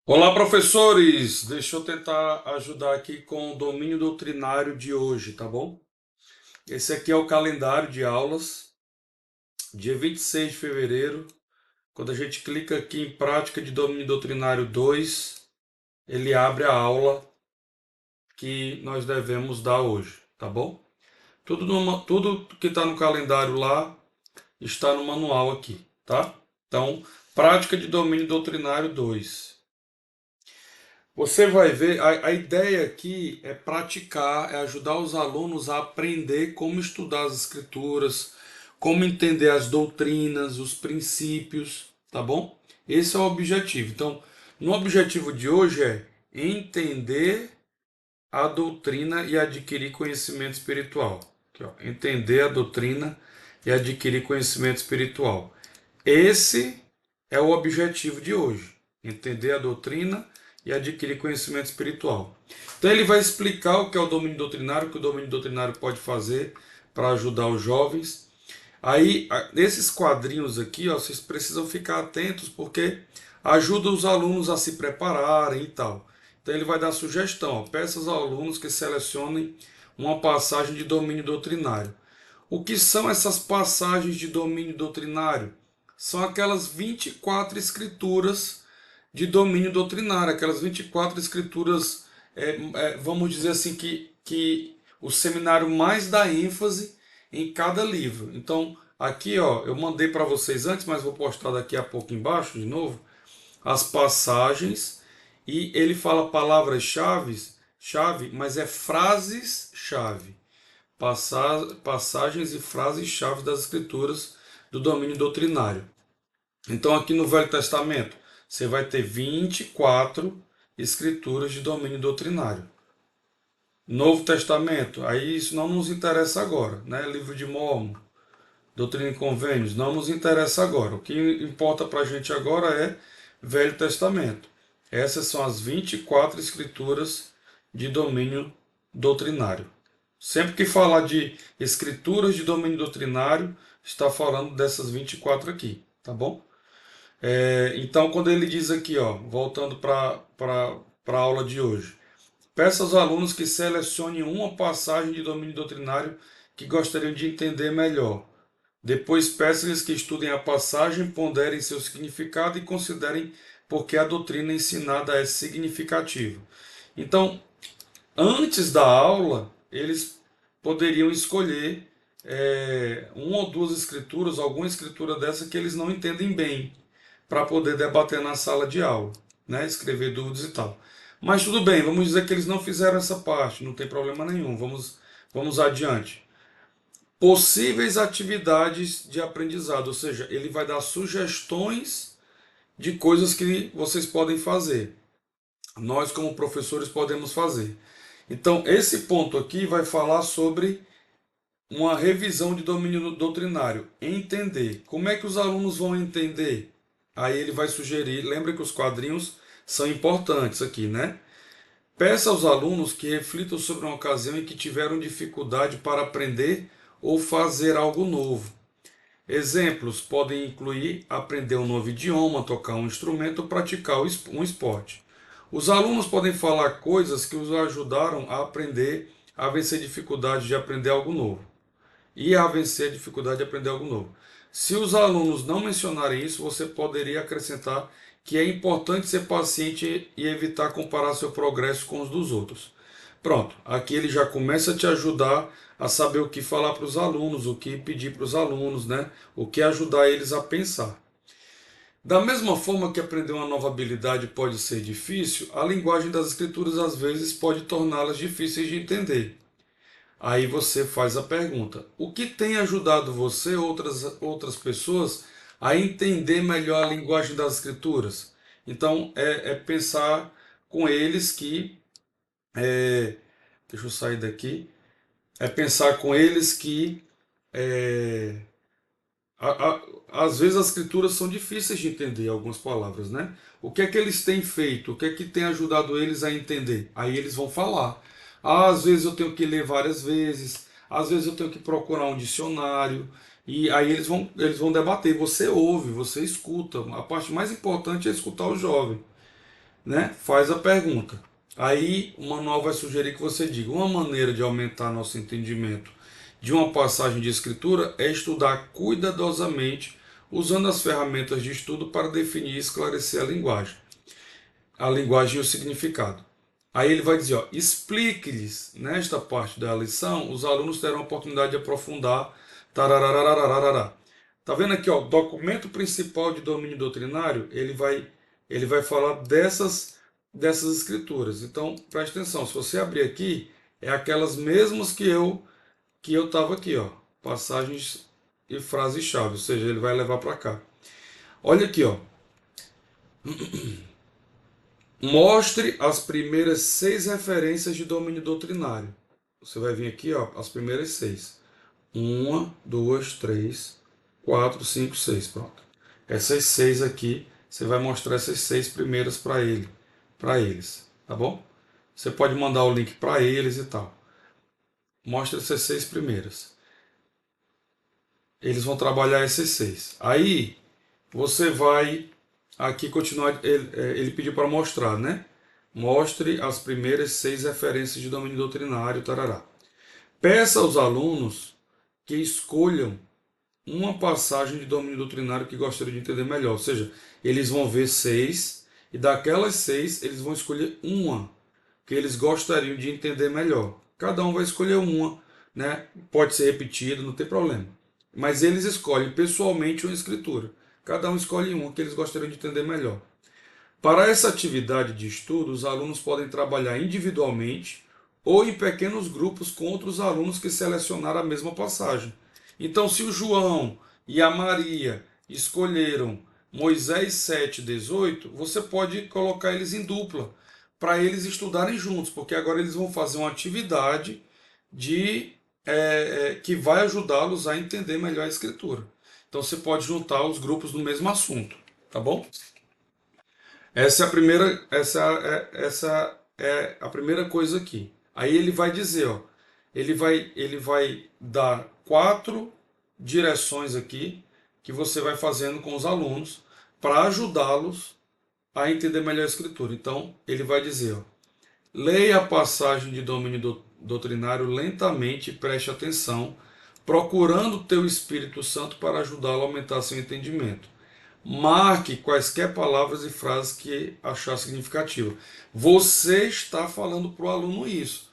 Olá, professores! Deixa eu tentar ajudar aqui com o domínio doutrinário de hoje, tá bom? Esse aqui é o calendário de aulas, dia 26 de fevereiro. Quando a gente clica aqui em Prática de Domínio Doutrinário 2, ele abre a aula que nós devemos dar hoje, tá bom? Tudo que está no calendário lá está no manual aqui, tá? Então, Prática de Domínio Doutrinário 2. Você vai ver, a ideia aqui é praticar, é ajudar os alunos a aprender como estudar as escrituras, como entender as doutrinas, os princípios, tá bom? Esse é o objetivo. Então, no objetivo de hoje é entender a doutrina e adquirir conhecimento espiritual. Aqui, ó, entender a doutrina e adquirir conhecimento espiritual. Esse é o objetivo de hoje: entender a doutrina e adquirir conhecimento espiritual. Então ele vai explicar o que é o domínio doutrinário, o que o domínio doutrinário pode fazer para ajudar os jovens. Aí, nesses quadrinhos aqui, ó, vocês precisam ficar atentos porque ajuda os alunos a se prepararem e tal. Então ele vai dar sugestão, ó, peça aos alunos que selecionem uma passagem de domínio doutrinário. O que são essas passagens de domínio doutrinário? São aquelas 24 escrituras de domínio doutrinário, aquelas 24 escrituras, vamos dizer assim, que o seminário mais dá ênfase em cada livro. Então, aqui ó, eu mandei para vocês antes, mas vou postar daqui a pouco embaixo de novo, as passagens, e ele fala palavras-chave, mas é frases-chave. Passagens e frases-chave das escrituras do domínio doutrinário. Então, aqui no Velho Testamento, você vai ter 24 escrituras de domínio doutrinário. Novo Testamento, aí isso não nos interessa agora, né? Livro de Mórmon, Doutrina e Convênios, não nos interessa agora. O que importa para a gente agora é Velho Testamento. Essas são as 24 escrituras de domínio doutrinário. Sempre que falar de escrituras de domínio doutrinário, está falando dessas 24 aqui, tá bom? Então, quando ele diz aqui, ó, voltando para a aula de hoje, peça aos alunos que selecionem uma passagem de domínio doutrinário que gostariam de entender melhor. Depois, peça-lhes que estudem a passagem, ponderem seu significado e considerem por que a doutrina ensinada é significativa. Então, antes da aula, eles poderiam escolher uma ou duas escrituras, alguma escritura dessa que eles não entendem bem, para poder debater na sala de aula, né? Escrever dúvidas e tal. Mas tudo bem, vamos dizer que eles não fizeram essa parte, não tem problema nenhum, vamos adiante. Possíveis atividades de aprendizado, ou seja, ele vai dar sugestões de coisas que vocês podem fazer. Nós, como professores, podemos fazer. Então, esse ponto aqui vai falar sobre uma revisão de domínio doutrinário. Entender. Como é que os alunos vão entender? Aí ele vai sugerir, lembra que os quadrinhos são importantes aqui, né? Peça aos alunos que reflitam sobre uma ocasião em que tiveram dificuldade para aprender ou fazer algo novo. Exemplos podem incluir aprender um novo idioma, tocar um instrumento ou praticar um esporte. Os alunos podem falar coisas que os ajudaram a aprender a vencer dificuldades de aprender algo novo e a vencer a dificuldade de aprender algo novo. Se os alunos não mencionarem isso, você poderia acrescentar que é importante ser paciente e evitar comparar seu progresso com os dos outros. Pronto, aqui ele já começa a te ajudar a saber o que falar para os alunos, o que pedir para os alunos, né? O que ajudar eles a pensar. Da mesma forma que aprender uma nova habilidade pode ser difícil, a linguagem das escrituras às vezes pode torná-las difíceis de entender. Aí você faz a pergunta: o que tem ajudado você ou outras pessoas a entender melhor a linguagem das escrituras? Então é pensar com eles que deixa eu sair daqui. É pensar com eles que é, a- a- às vezes as escrituras são difíceis de entender algumas palavras, né? O que é que eles têm feito? O que é que tem ajudado eles a entender? Aí eles vão falar. Ah, às vezes eu tenho que ler várias vezes, às vezes eu tenho que procurar um dicionário, e aí eles vão debater. Você ouve, você escuta. A parte mais importante é escutar o jovem. né, faz a pergunta. Aí o manual vai sugerir que você diga: uma maneira de aumentar nosso entendimento de uma passagem de escritura é estudar cuidadosamente, usando as ferramentas de estudo para definir e esclarecer a linguagem e o significado. Aí ele vai dizer, ó, explique-lhes nesta parte da lição, os alunos terão a oportunidade de aprofundar. Tararararararará. Tá vendo aqui, ó, documento principal de domínio doutrinário, ele vai falar dessas escrituras. Então, preste atenção, se você abrir aqui, é aquelas mesmas que eu estava aqui, ó, passagens e frases-chave, ou seja, ele vai levar para cá. Olha aqui, ó. Mostre as primeiras 6 referências de domínio doutrinário. Você vai vir aqui, ó, as primeiras 6. 1, 2, 3, 4, 5, 6. Pronto. Essas 6 aqui, você vai mostrar essas 6 primeiras para eles, tá bom? Você pode mandar o link para eles e tal. Mostra essas 6 primeiras. Eles vão trabalhar essas 6. Aí, você vai aqui continuar. Ele pediu para mostrar, né? Mostre as primeiras 6 referências de domínio doutrinário, tarará. Peça aos alunos que escolham uma passagem de domínio doutrinário que gostariam de entender melhor. Ou seja, eles vão ver 6 e daquelas 6 eles vão escolher uma que eles gostariam de entender melhor. Cada um vai escolher uma, né? Pode ser repetido, não tem problema. Mas eles escolhem pessoalmente uma escritura. Cada um escolhe uma que eles gostariam de entender melhor. Para essa atividade de estudo, os alunos podem trabalhar individualmente ou em pequenos grupos com outros alunos que selecionaram a mesma passagem. Então, se o João e a Maria escolheram Moisés 7:18, você pode colocar eles em dupla para eles estudarem juntos, porque agora eles vão fazer uma atividade de que vai ajudá-los a entender melhor a escritura. Então você pode juntar os grupos no mesmo assunto, tá bom? Essa é a primeira coisa aqui. Aí ele vai dizer, ó, ele vai dar 4 direções aqui que você vai fazendo com os alunos para ajudá-los a entender melhor a escritura. Então, ele vai dizer, ó, leia a passagem de domínio doutrinário lentamente e preste atenção, procurando o teu Espírito Santo para ajudá-lo a aumentar seu entendimento. Marque quaisquer palavras e frases que achar significativa. Você está falando para o aluno isso.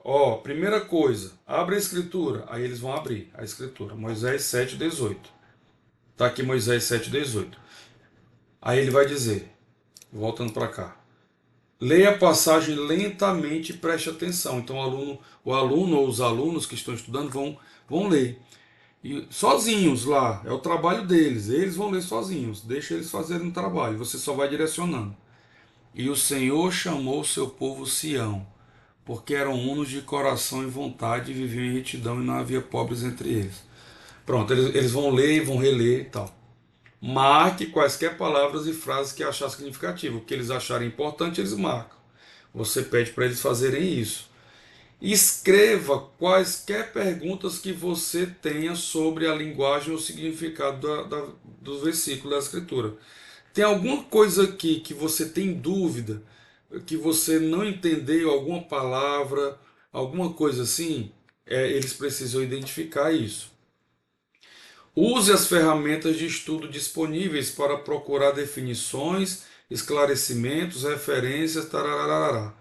Ó, primeira coisa, abre a escritura. Aí eles vão abrir a escritura. Moisés 7:18. Está aqui Moisés 7:18. Aí ele vai dizer, voltando para cá. Leia a passagem lentamente e preste atenção. Então o aluno ou os alunos que estão estudando vão ler. E sozinhos lá, é o trabalho deles. Eles vão ler sozinhos. Deixa eles fazerem o trabalho. Você só vai direcionando. E o Senhor chamou o seu povo Sião, porque eram unos de coração e vontade e viviam em retidão e não havia pobres entre eles. Pronto, eles vão ler e vão reler e tal. Marque quaisquer palavras e frases que achar significativo. O que eles acharem importante, eles marcam. Você pede para eles fazerem isso. Escreva quaisquer perguntas que você tenha sobre a linguagem ou significado do versículo da Escritura. Tem alguma coisa aqui que você tem dúvida, que você não entendeu alguma palavra, alguma coisa assim? Eles precisam identificar isso. Use as ferramentas de estudo disponíveis para procurar definições, esclarecimentos, referências, tarararará.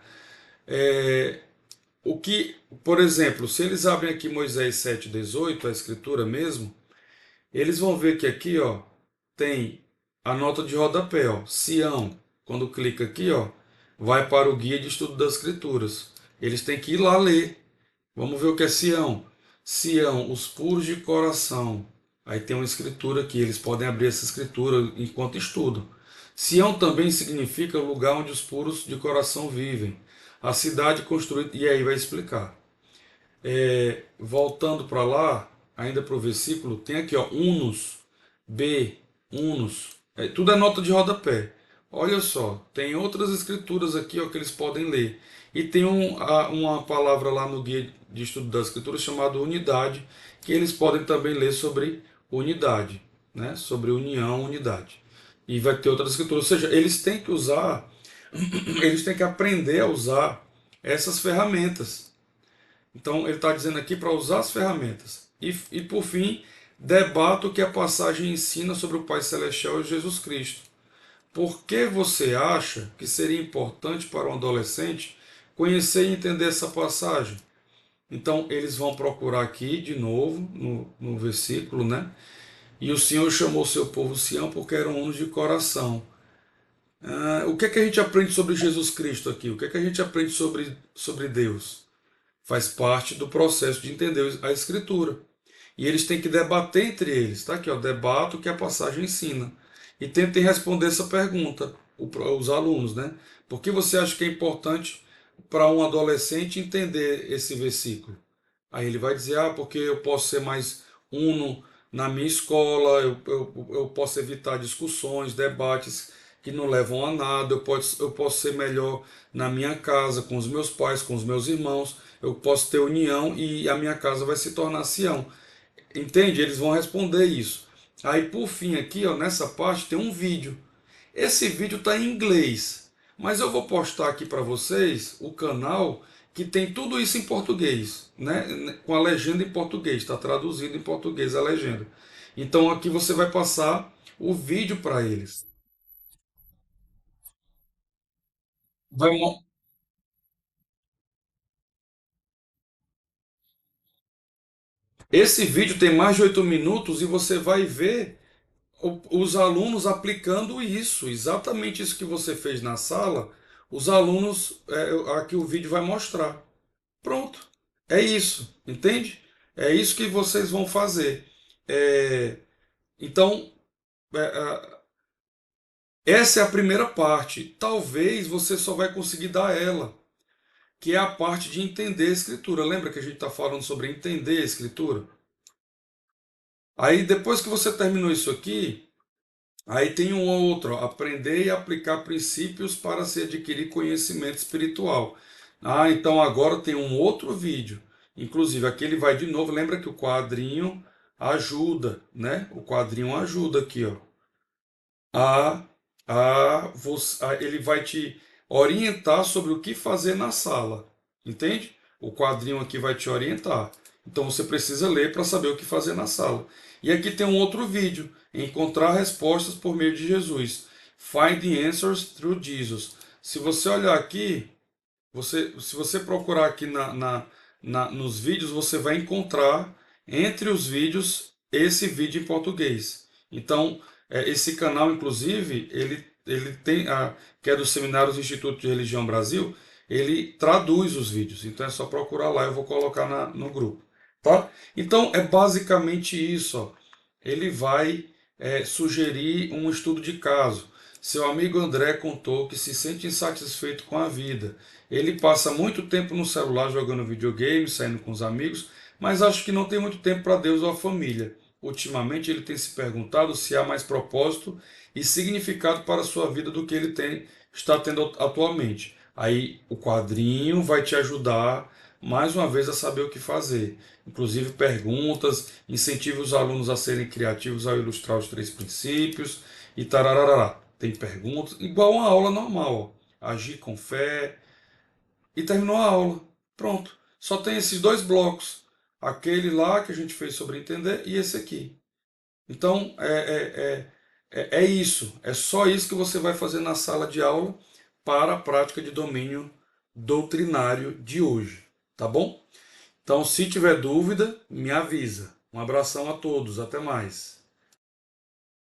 O que, por exemplo, se eles abrem aqui Moisés 7:18, a escritura mesmo, eles vão ver que aqui, ó, tem a nota de rodapé, ó, Sião. Quando clica aqui, ó, vai para o guia de estudo das escrituras. Eles têm que ir lá ler. Vamos ver o que é Sião. Sião, os puros de coração. Aí tem uma escritura aqui, eles podem abrir essa escritura enquanto estudam. Sião também significa lugar onde os puros de coração vivem. A cidade construída. E aí vai explicar. Voltando para lá, ainda para o versículo, tem aqui, ó, Unos, B, Unos. Tudo é nota de rodapé. Olha só, tem outras escrituras aqui, ó, que eles podem ler. E tem uma palavra lá no guia de estudo das escrituras chamada unidade, que eles podem também ler sobre unidade, né? Sobre união, unidade. E vai ter outras escrituras. Ou seja, eles têm que usar Eles têm que aprender a usar essas ferramentas. Então, ele está dizendo aqui para usar as ferramentas. E por fim, debata o que a passagem ensina sobre o Pai Celestial e Jesus Cristo. Por que você acha que seria importante para um adolescente conhecer e entender essa passagem? Então, eles vão procurar aqui de novo, no versículo, né? E o Senhor chamou seu povo Sião porque eram unos de coração. O que é que a gente aprende sobre Jesus Cristo aqui? O que é que a gente aprende sobre Deus? Faz parte do processo de entender a Escritura. E eles têm que debater entre eles, tá? Aqui, ó, debate o que a passagem ensina. E tentem responder essa pergunta, os alunos, né? Por que você acha que é importante para um adolescente entender esse versículo? Aí ele vai dizer, porque eu posso ser mais uno na minha escola, eu posso evitar discussões, debates que não levam a nada, eu posso ser melhor na minha casa, com os meus pais, com os meus irmãos, eu posso ter união e a minha casa vai se tornar Sião. Entende? Eles vão responder isso. Aí por fim aqui, ó, nessa parte tem um vídeo. Esse vídeo está em inglês, mas eu vou postar aqui para vocês o canal que tem tudo isso em português, né? Com a legenda em português, está traduzido em português a legenda. Então aqui você vai passar o vídeo para eles. Vai mo- Esse vídeo tem mais de 8 minutos e você vai ver os alunos aplicando isso, exatamente isso que você fez na sala. Os alunos, aqui o vídeo vai mostrar. Pronto. É isso, entende? É isso que vocês vão fazer. É, então, essa é a primeira parte. Talvez você só vai conseguir dar ela, que é a parte de entender a escritura. Lembra que a gente está falando sobre entender a escritura? Aí, depois que você terminou isso aqui, aí tem um outro, ó, aprender e aplicar princípios para se adquirir conhecimento espiritual. Então agora tem um outro vídeo. Inclusive, aqui ele vai de novo. Lembra que o quadrinho ajuda, né? O quadrinho ajuda aqui, ó. Ele vai te orientar sobre o que fazer na sala. Entende? O quadrinho aqui vai te orientar. Então você precisa ler para saber o que fazer na sala. E aqui tem um outro vídeo: encontrar respostas por meio de Jesus. Find the answers through Jesus. Se você olhar aqui, se você procurar aqui nos vídeos, você vai encontrar entre os vídeos esse vídeo em português. Então, esse canal, inclusive, ele tem, que é do Seminários Instituto de Religião Brasil, ele traduz os vídeos. Então é só procurar lá, eu vou colocar no grupo. Tá? Então é basicamente isso. Ó. Ele vai sugerir um estudo de caso. Seu amigo André contou que se sente insatisfeito com a vida. Ele passa muito tempo no celular jogando videogame, saindo com os amigos, mas acho que não tem muito tempo para Deus ou a família. Ultimamente ele tem se perguntado se há mais propósito e significado para a sua vida do que está tendo atualmente. Aí o quadrinho vai te ajudar mais uma vez a saber o que fazer. Inclusive perguntas, incentive os alunos a serem criativos ao ilustrar os 3 princípios e tararará. Tem perguntas, igual uma aula normal. Ó. Agir com fé. E terminou a aula. Pronto. Só tem esses 2 blocos. Aquele lá que a gente fez sobre entender e esse aqui. Então, é isso. É só isso que você vai fazer na sala de aula para a prática de domínio doutrinário de hoje. Tá bom? Então, se tiver dúvida, me avisa. Um abração a todos. Até mais.